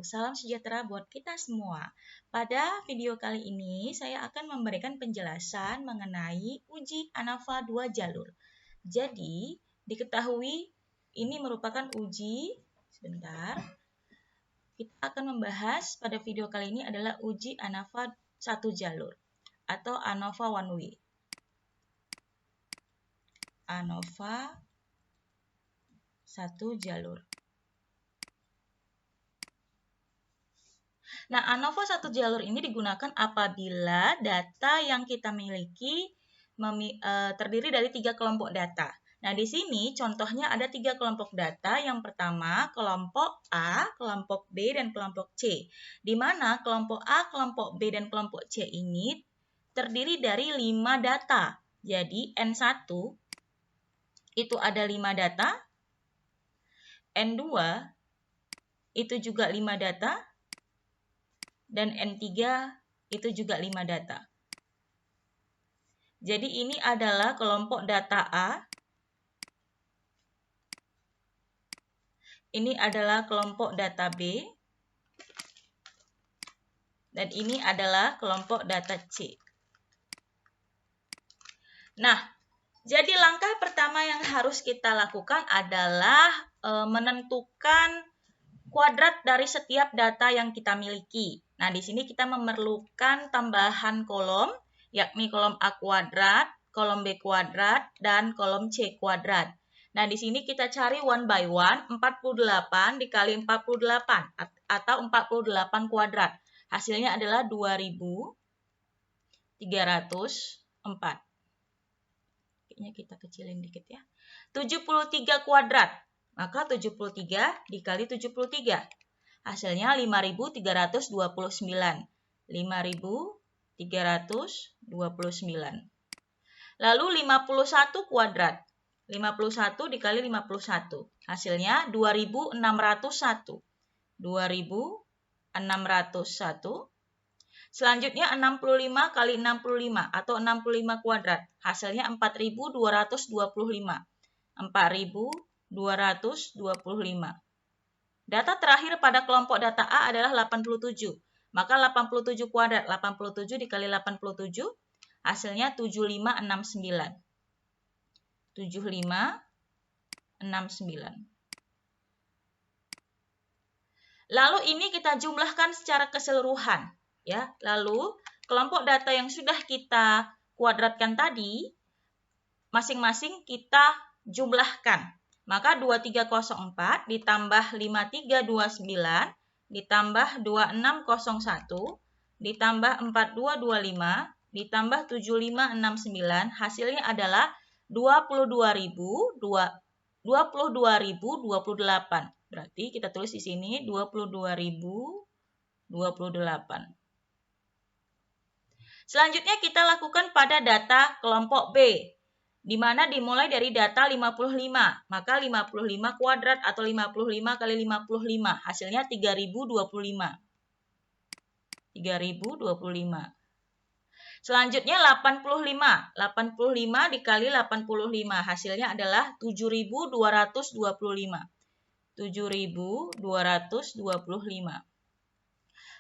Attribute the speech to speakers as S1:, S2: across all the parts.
S1: salam sejahtera buat kita semua. Pada video kali ini, saya akan memberikan penjelasan mengenai uji ANAFA 2 jalur. Jadi, diketahui ini merupakan uji, sebentar, kita akan membahas pada video kali ini adalah uji ANAFA 1 jalur atau ANAFA one way. ANAFA 1 jalur. Nah, ANAFA 1 jalur ini digunakan apabila data yang kita miliki terdiri dari 3 kelompok data. Nah, di sini contohnya ada 3 kelompok data. Yang pertama, kelompok A, kelompok B, dan kelompok C. Di mana kelompok A, kelompok B, dan kelompok C ini terdiri dari 5 data. Jadi, N1 itu ada 5 data. N2 itu juga 5 data. Dan N3 itu juga 5 data. Jadi ini adalah kelompok data A. Ini adalah kelompok data B. Dan ini adalah kelompok data C. Nah, jadi langkah pertama yang harus kita lakukan adalah menentukan kuadrat dari setiap data yang kita miliki. Nah, di sini kita memerlukan tambahan kolom, yakni kolom A kuadrat, kolom B kuadrat, dan kolom C kuadrat. Nah, di sini kita cari one by one, 48 dikali 48, atau 48 kuadrat. Hasilnya adalah 2304. Kayaknya kita kecilin dikit ya. 73 kuadrat. Maka 73 dikali 73. Hasilnya 5.329. 5.329. Lalu 51 kuadrat. 51 dikali 51. Hasilnya 2.601. 2.601. Selanjutnya 65 kali 65 atau 65 kuadrat. Hasilnya 4.225. 4.225. Data terakhir pada kelompok data A adalah 87. Maka 87 kuadrat, 87 dikali 87, hasilnya 7569. 7569. Lalu ini kita jumlahkan secara keseluruhan. Ya. Lalu kelompok data yang sudah kita kuadratkan tadi, masing-masing kita jumlahkan. Maka 2304 ditambah 5329 ditambah 2601 ditambah 4225 ditambah 7569 hasilnya adalah 22.028. Berarti kita tulis di sini 22.028. Selanjutnya kita lakukan pada data kelompok B, di mana dimulai dari data 55. Maka 55 kuadrat atau 55 kali 55. Hasilnya 3025. 3025. Selanjutnya 85. 85 dikali 85. Hasilnya adalah 7225. 7225.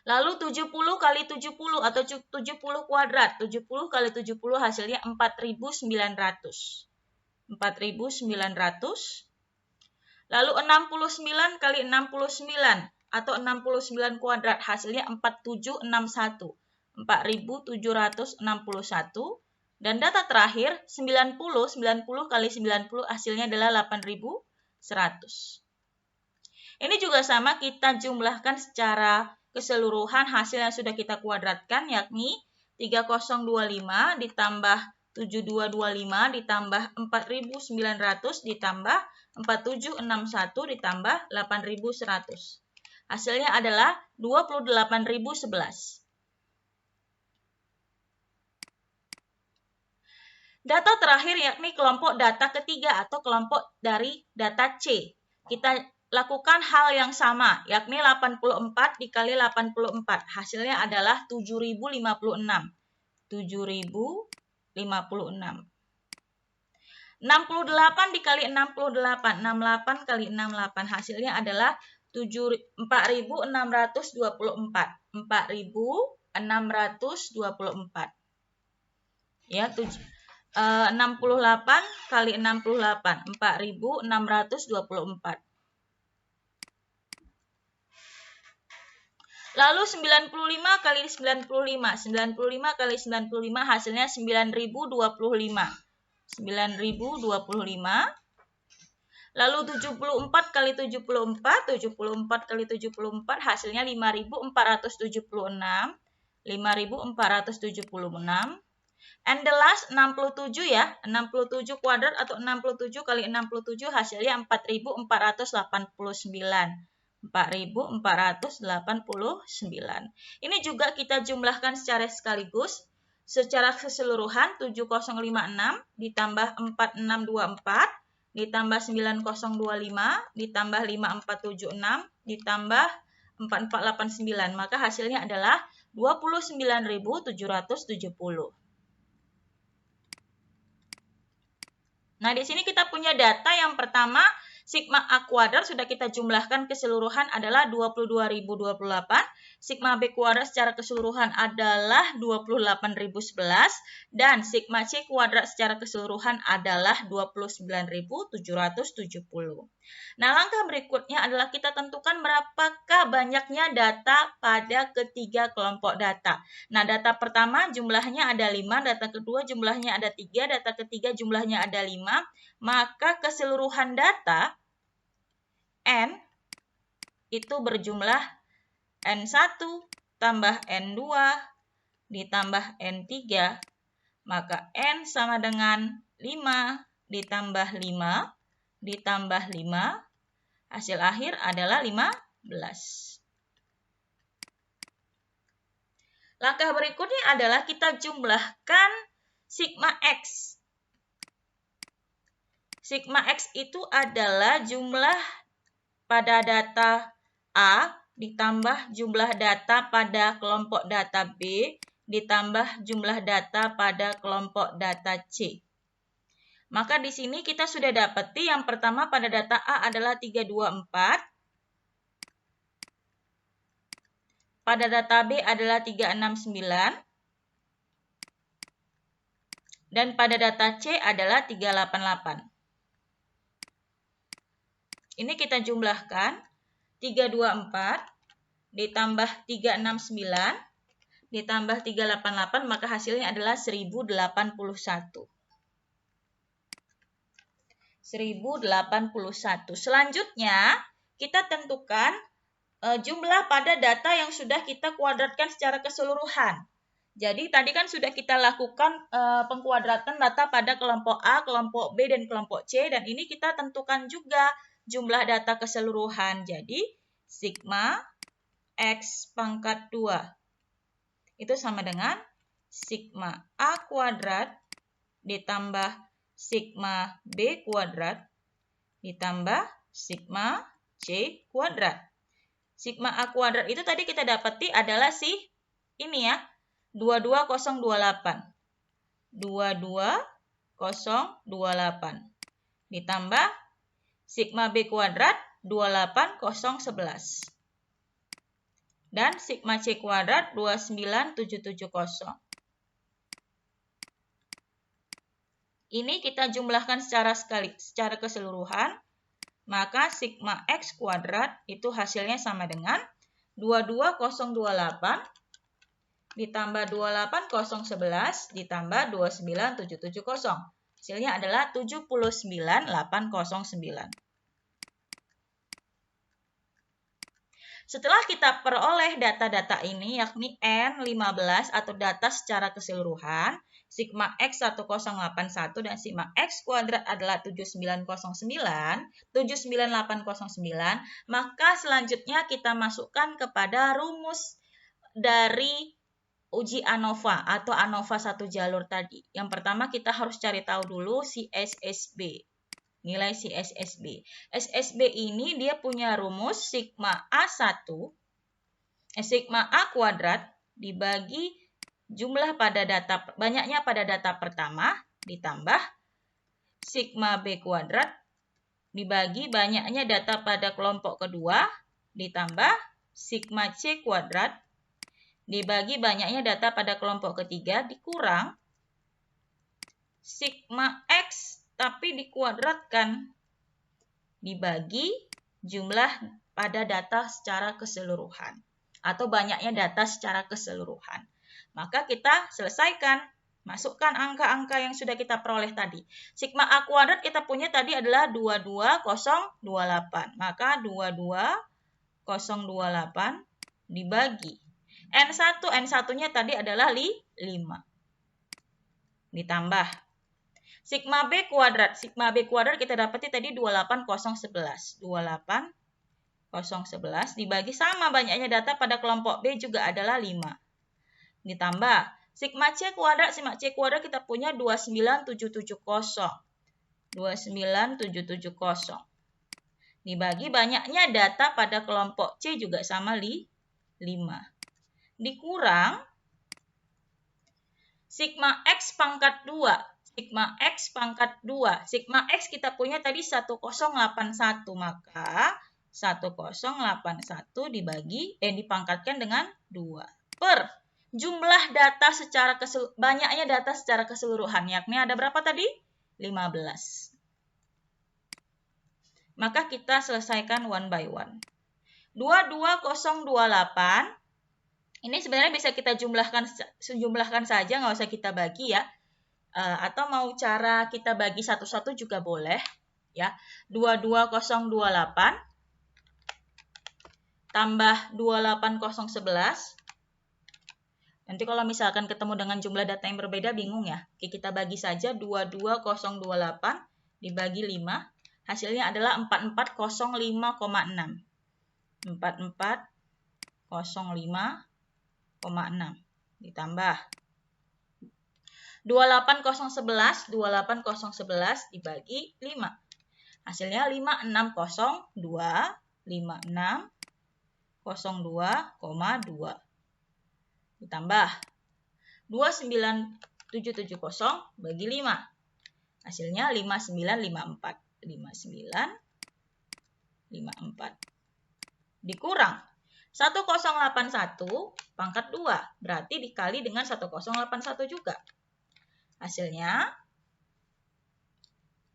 S1: Lalu 70 kali 70 atau 70 kuadrat. 70 kali 70 hasilnya 4.900. 4.900. Lalu 69 kali 69 atau 69 kuadrat hasilnya 4761. 4.761. Dan data terakhir 90 kali 90 hasilnya adalah 8.100. Ini juga sama, kita jumlahkan secara keseluruhan hasil yang sudah kita kuadratkan, yakni 3025 ditambah 7225 ditambah 4900 ditambah 4761 ditambah 8100. Hasilnya adalah 28.011. Data terakhir yakni kelompok data ketiga atau kelompok dari data C. Kita lakukan hal yang sama, yakni 84 dikali 84. Hasilnya adalah 7.056. 7.056. 68 dikali 68. 68 kali 68. Hasilnya adalah 4.624. 4.624. Ya, 68 kali 68, 4.624. Lalu 95 kali 95, 95 kali 95 hasilnya 9.025. 9.025. Lalu 74 kali 74, 74 kali 74 hasilnya 5.476. 5.476. And the last 67 ya, 67 kuadrat atau 67 kali 67 hasilnya 4.489. 4.489. Ini juga kita jumlahkan secara sekaligus. Secara keseluruhan 7056 ditambah 4624 ditambah 9025 ditambah 5476 ditambah 4489. Maka hasilnya adalah 29.770. Nah, di sini kita punya data yang pertama, sigma A kuadrat sudah kita jumlahkan keseluruhan adalah 22.028. Sigma B kuadrat secara keseluruhan adalah 28.011. Dan sigma C kuadrat secara keseluruhan adalah 29.770. Nah, langkah berikutnya adalah kita tentukan berapakah banyaknya data pada ketiga kelompok data. Nah, data pertama jumlahnya ada 5, data kedua jumlahnya ada 3, data ketiga jumlahnya ada 5. Maka keseluruhan data N itu berjumlah N1 tambah N2 ditambah N3. Maka N sama dengan 5 ditambah 5 ditambah 5. Hasil akhir adalah 15. Langkah berikutnya adalah kita jumlahkan sigma X. Sigma X itu adalah jumlah pada data A ditambah jumlah data pada kelompok data B ditambah jumlah data pada kelompok data C. Maka di sini kita sudah dapati yang pertama pada data A adalah 324. Pada data B adalah 369. Dan pada data C adalah 388. Ini kita jumlahkan 324 ditambah 369 ditambah 388 maka hasilnya adalah 1081. 1081. Selanjutnya kita tentukan jumlah pada data yang sudah kita kuadratkan secara keseluruhan. Jadi tadi kan sudah kita lakukan pengkuadratan data pada kelompok A, kelompok B, dan kelompok C. Dan ini kita tentukan juga jumlah data keseluruhan. Jadi sigma X pangkat 2 itu sama dengan sigma A kuadrat ditambah sigma B kuadrat ditambah sigma C kuadrat. Sigma A kuadrat itu tadi kita dapati adalah ini ya, 22028. 22028 ditambah sigma B kuadrat 28011. Dan sigma C kuadrat 29770. Ini kita jumlahkan secara keseluruhan. Maka sigma X kuadrat itu hasilnya sama dengan 22028 ditambah 28011 ditambah 29770. Hasilnya adalah 79809. Setelah kita peroleh data-data ini, yakni N15 atau data secara keseluruhan, sigma X 1081 dan sigma X kuadrat adalah 79809, maka selanjutnya kita masukkan kepada rumus dari uji ANOVA atau ANOVA satu jalur tadi. Yang pertama kita harus cari tahu dulu si SSB. Nilai si SSB. SSB ini dia punya rumus sigma A1, sigma A kuadrat dibagi jumlah pada data, banyaknya pada data pertama, ditambah sigma B kuadrat dibagi banyaknya data pada kelompok kedua, ditambah sigma C kuadrat dibagi banyaknya data pada kelompok ketiga dikurang sigma X tapi dikuadratkan dibagi jumlah pada data secara keseluruhan atau banyaknya data secara keseluruhan. Maka kita selesaikan, masukkan angka-angka yang sudah kita peroleh tadi. Sigma A kuadrat kita punya tadi adalah 22028. Maka 22028 dibagi N1, N1-nya tadi adalah 5. Ditambah sigma B kuadrat. Sigma B kuadrat kita dapati tadi 28011. 28011 dibagi sama banyaknya data pada kelompok B juga adalah 5. Ditambah sigma C kuadrat. Sigma C kuadrat kita punya 29770. 29770. Dibagi banyaknya data pada kelompok C juga sama 5. Dikurang sigma X pangkat 2. Sigma X pangkat 2. Sigma X kita punya tadi 1081. Maka 1081 dipangkatkan dengan 2. Per jumlah data secara banyaknya data secara keseluruhan. Yakni ada berapa tadi? 15. Maka kita selesaikan one by one. 22028. Ini sebenarnya bisa kita jumlahkan saja, nggak usah kita bagi ya. Atau mau cara kita bagi satu-satu juga boleh. Ya, 22028 tambah 28011. Nanti kalau misalkan ketemu dengan jumlah data yang berbeda bingung ya. Oke, kita bagi saja 22028 dibagi 5. Hasilnya adalah 4405,6. 4405,6 ditambah 28011 dibagi 5. Hasilnya 5602 5602,2 ditambah 29770 bagi 5. Hasilnya 5954. 5954 dikurang 1081 pangkat 2, berarti dikali dengan 1081 juga. Hasilnya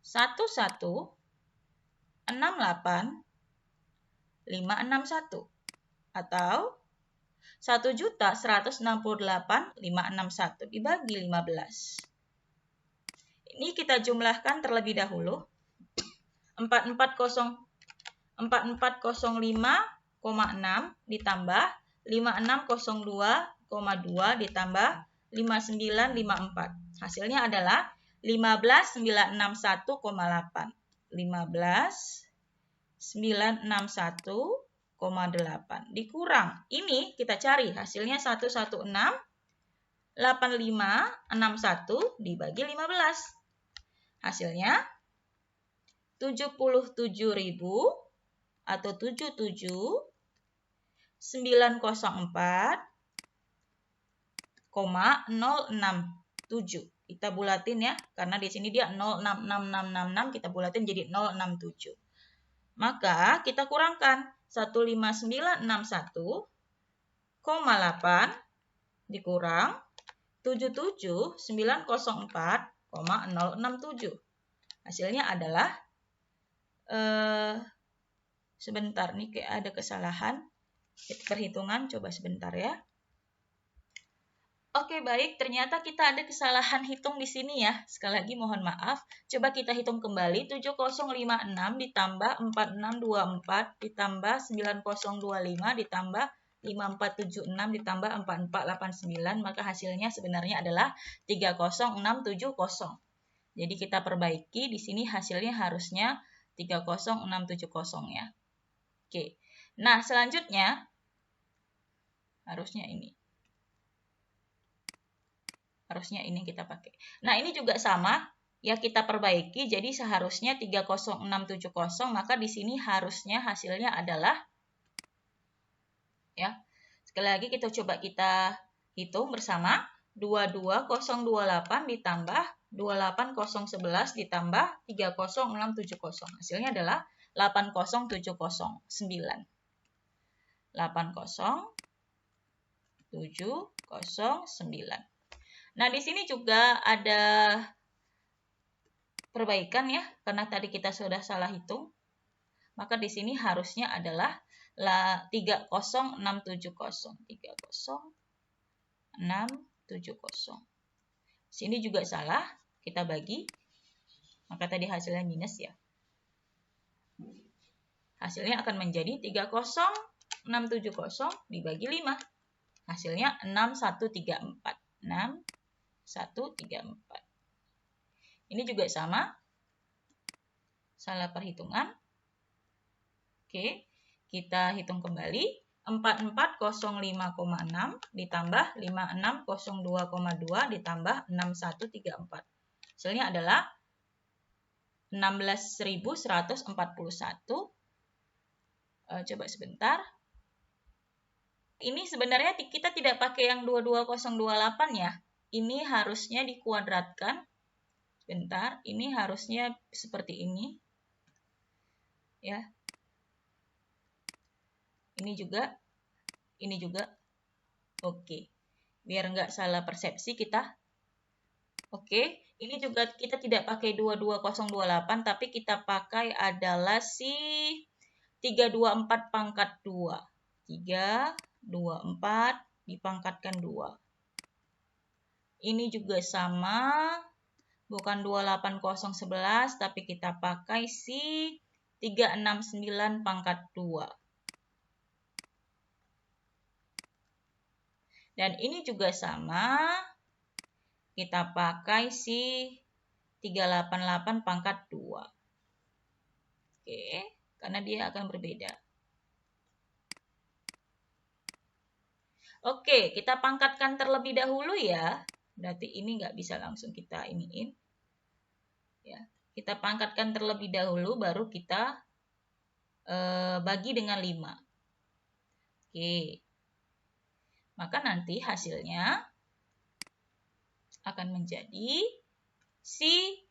S1: 1168561 atau 1.168.561 dibagi 15. Ini kita jumlahkan terlebih dahulu. 4405,6 ditambah 5602,2 ditambah 5954. Hasilnya adalah 15961,8. 15961,8 dikurang. Ini kita cari hasilnya 1168561 dibagi 15. Hasilnya 77.000 atau 77.904,067. Kita bulatin ya, karena di sini dia 06666, kita bulatin jadi 067. Maka kita kurangkan 15961,8 dikurang 77.904,067. Hasilnya adalah sebentar nih kayak ada kesalahan perhitungan, coba sebentar ya. Oke, baik, ternyata kita ada kesalahan hitung di sini ya. Sekali lagi mohon maaf. Coba kita hitung kembali. 7056 ditambah 4624 ditambah 9025 ditambah 5476 ditambah 4489. Maka hasilnya sebenarnya adalah 30670. Jadi kita perbaiki. Di sini hasilnya harusnya 30670 ya. Oke. Nah, selanjutnya harusnya ini. Harusnya ini kita pakai. Nah, ini juga sama. Ya, kita perbaiki. Jadi, seharusnya 30670. Maka di sini harusnya hasilnya adalah. Ya, sekali lagi kita coba kita hitung bersama. 22028 ditambah 28011 ditambah 30670. Hasilnya adalah 80709. 80709. Nah, di sini juga ada perbaikan ya, karena tadi kita sudah salah hitung. Maka di sini harusnya adalah 30670. 30670. Sini juga salah, kita bagi. Maka tadi hasilnya minus ya. Hasilnya akan menjadi 30670 dibagi 5. Hasilnya 6134. 6134. Ini juga sama. Salah perhitungan. Oke, kita hitung kembali. 4405,6 ditambah 5602,2 ditambah 6134. Hasilnya adalah 16.141. Coba sebentar. Ini sebenarnya kita tidak pakai yang 22028 ya. Ini harusnya dikuadratkan. Sebentar, ini harusnya seperti ini. Ya. Ini juga. Oke. Biar nggak salah persepsi kita. Oke, ini juga kita tidak pakai 22028, tapi kita pakai adalah si 324 pangkat 2. 324 dipangkatkan 2. Ini juga sama, bukan 28011, tapi kita pakai si 369 pangkat 2. Dan ini juga sama, kita pakai si 388 pangkat 2. Oke, karena dia akan berbeda. Oke, kita pangkatkan terlebih dahulu ya. Berarti ini nggak bisa langsung kita iniin. Ya, kita pangkatkan terlebih dahulu, baru kita bagi dengan 5. Oke. Maka nanti hasilnya akan menjadi si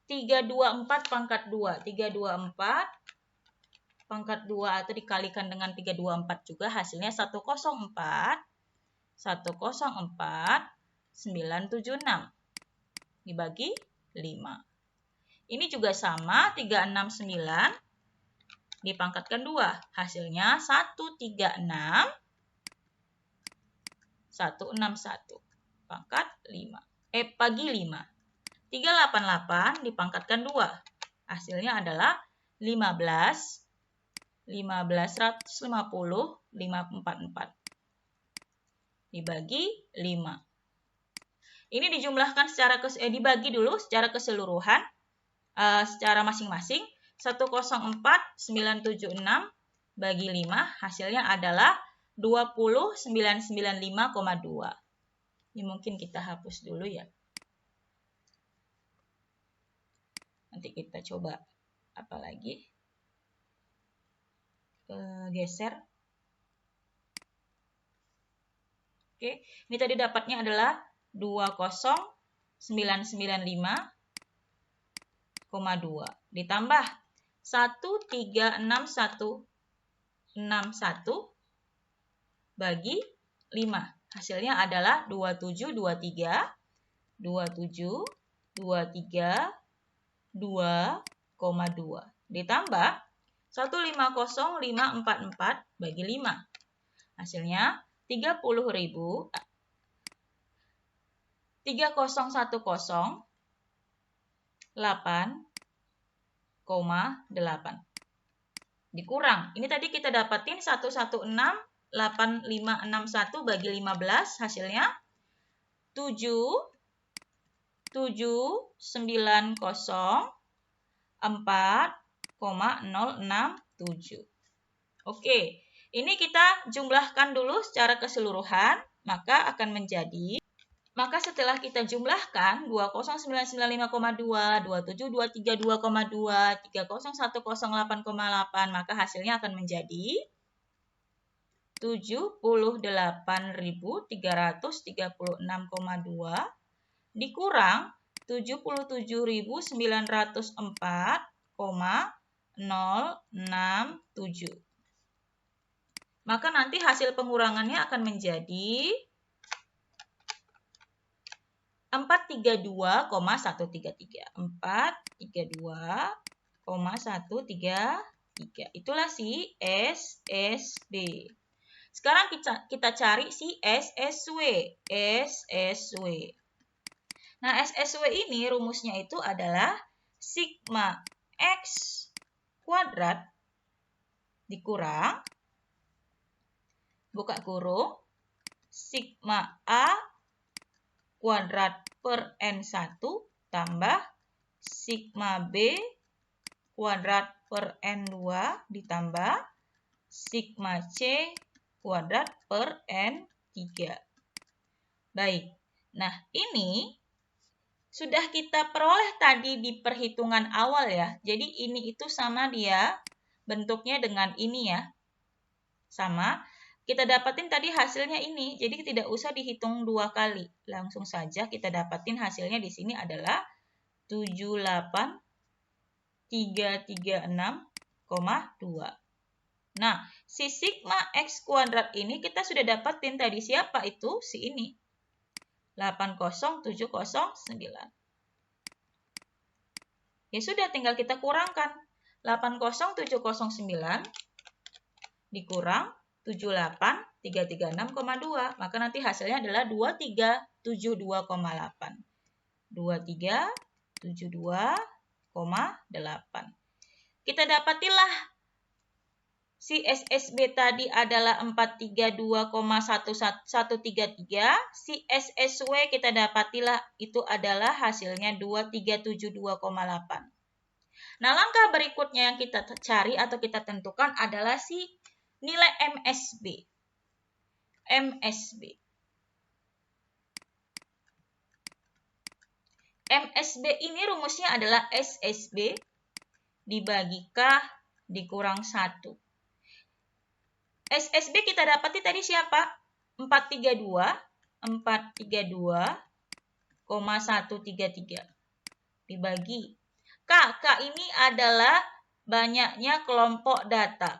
S1: 324 pangkat 2. 324 pangkat 2 atau dikalikan dengan 324 juga hasilnya 104 976 dibagi 5. Ini juga sama, 369 dipangkatkan 2. Hasilnya 136 161 pangkat 5. Bagi 5. 388 dipangkatkan 2. Hasilnya adalah 15 150 544 dibagi 5. Ini dijumlahkan dibagi dulu secara keseluruhan, secara masing-masing. 104.976 bagi 5, hasilnya adalah 20.995,2. Ini mungkin kita hapus dulu ya. Nanti kita coba apa lagi. Geser. Oke, ini tadi dapatnya adalah 20.995,2 ditambah 136.161 bagi 5. Hasilnya adalah 2723 2,2 ditambah 150.544 bagi 5. Hasilnya 30.000 8,8 dikurang. Ini tadi kita dapatin 116.8561 bagi 15, hasilnya 7.790.4,067. Oke, ini kita jumlahkan dulu secara keseluruhan, maka setelah kita jumlahkan 20.995,2, 27.232,2, 30.108,8, maka hasilnya akan menjadi 78.336,2 dikurang 77.904,067. Maka nanti hasil pengurangannya akan menjadi 432,133. 432,133. Itulah si SSB. Sekarang kita cari si SSW. SSW. Nah, SSW ini rumusnya itu adalah sigma X kuadrat dikurang, buka kurung, sigma A kuadrat per N1 tambah sigma B kuadrat per N2 ditambah sigma C kuadrat per N3. Baik, nah ini sudah kita peroleh tadi di perhitungan awal ya. Jadi ini itu sama dia bentuknya dengan ini ya. Sama. Kita dapatin tadi hasilnya ini, jadi tidak usah dihitung 2 kali. Langsung saja kita dapatin hasilnya di sini adalah 78336,2. Nah, si sigma X kuadrat ini kita sudah dapatin tadi. Siapa itu? Si ini. 80709. Ya sudah, tinggal kita kurangkan. 80709 dikurang 78336,2. Maka nanti hasilnya adalah 2372,8. 2372,8. Kita dapatilah si SSB tadi adalah 432,133. Si SSW kita dapatilah itu adalah hasilnya 2372,8. Nah, langkah berikutnya yang kita cari atau kita tentukan adalah si nilai MSB. MSB ini rumusnya adalah SSB dibagi K dikurang 1. SSB kita dapati tadi siapa? 432,133 dibagi K. K ini adalah banyaknya kelompok data.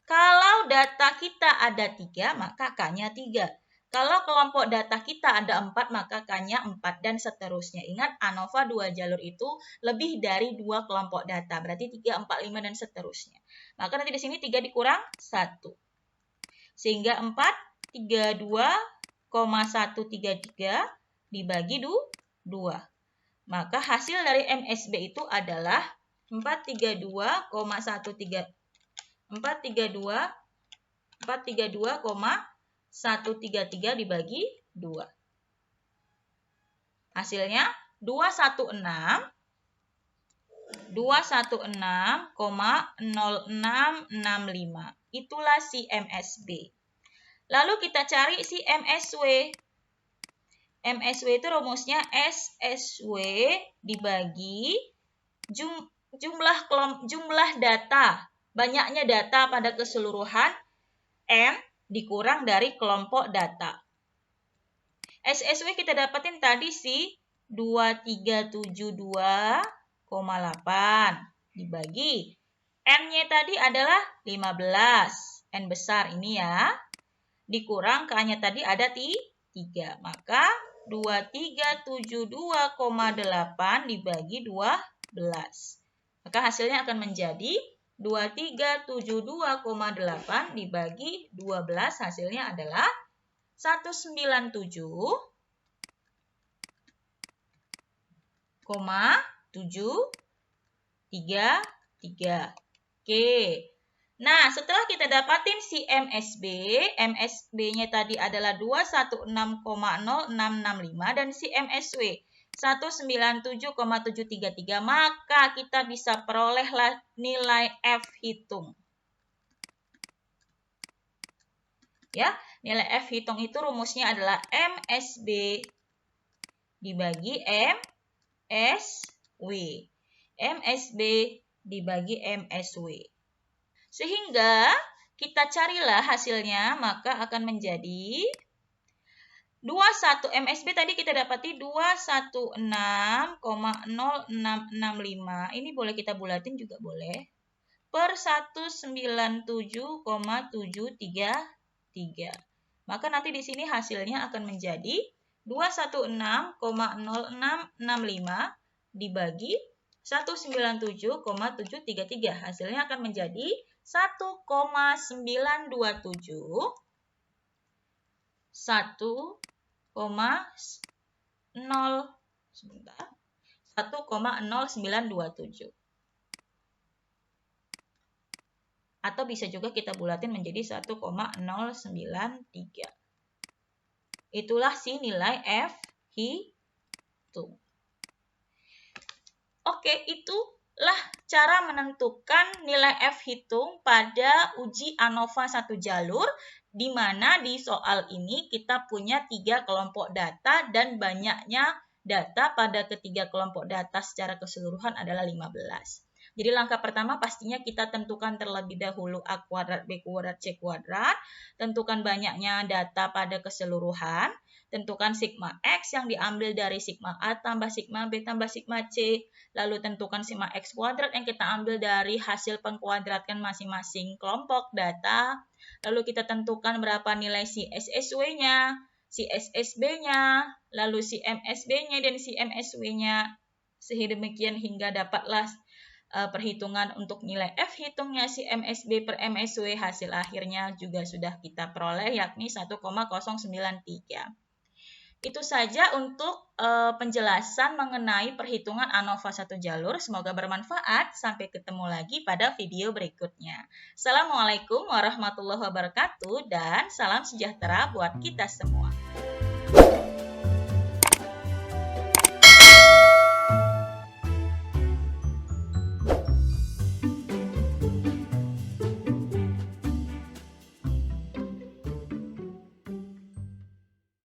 S1: Kalau data kita ada 3, maka K-nya 3. Kalau kelompok data kita ada 4, maka K-nya 4 dan seterusnya. Ingat, ANOVA 2 jalur itu lebih dari 2 kelompok data. Berarti 3, 4, 5, dan seterusnya. Maka nanti di sini 3 dikurang 1. Sehingga 432,133 dibagi 2. Maka hasil dari MSB itu adalah 432,133 dibagi 2. Hasilnya 216,0665. Itulah si MSB. Lalu kita cari si MSW. MSW itu rumusnya SSW dibagi jumlah data. Banyaknya data pada keseluruhan N dikurang dari kelompok data. SSW kita dapatin tadi si 2372,8 dibagi N-nya tadi adalah 15. N besar ini ya. Dikurang K-nya tadi ada 3. Maka 2372,8 dibagi 12. Maka hasilnya akan menjadi 2372,8 dibagi 12, hasilnya adalah 197,733. Oke. Nah, setelah kita dapatin si MSB, MSB-nya tadi adalah 216,0665 dan si MSW 197,733, maka kita bisa perolehlah nilai F hitung. Ya, nilai F hitung itu rumusnya adalah MSB dibagi MSW. MSB dibagi MSW. Sehingga kita carilah hasilnya, maka akan menjadi 21 MSB tadi kita dapati 216,0665. Ini boleh kita bulatin juga boleh. Per 197,733. Maka nanti di sini hasilnya akan menjadi 216,0665 dibagi 197,733. Hasilnya akan menjadi 1,927 1,0927. Atau bisa juga kita bulatin menjadi 1,093. Itulah si nilai F hitung. Oke, itulah cara menentukan nilai F hitung pada uji ANOVA 1 jalur, di mana di soal ini kita punya 3 kelompok data dan banyaknya data pada ketiga kelompok data secara keseluruhan adalah 15. Jadi langkah pertama pastinya kita tentukan terlebih dahulu A kuadrat, B kuadrat, C kuadrat. Tentukan banyaknya data pada keseluruhan. Tentukan sigma X yang diambil dari sigma A tambah sigma B tambah sigma C. Lalu tentukan sigma X kuadrat yang kita ambil dari hasil pengkuadratkan masing-masing kelompok data. Lalu kita tentukan berapa nilai si SSW-nya, si SSB-nya, lalu si MSB-nya dan si MSW-nya. Sedemikian hingga dapatlah perhitungan untuk nilai F hitungnya si MSB per MSW. Hasil akhirnya juga sudah kita peroleh yakni 1,093. Itu saja untuk penjelasan mengenai perhitungan ANOVA 1 jalur. Semoga bermanfaat. Sampai ketemu lagi pada video berikutnya. Assalamualaikum warahmatullahi wabarakatuh dan salam sejahtera buat kita semua.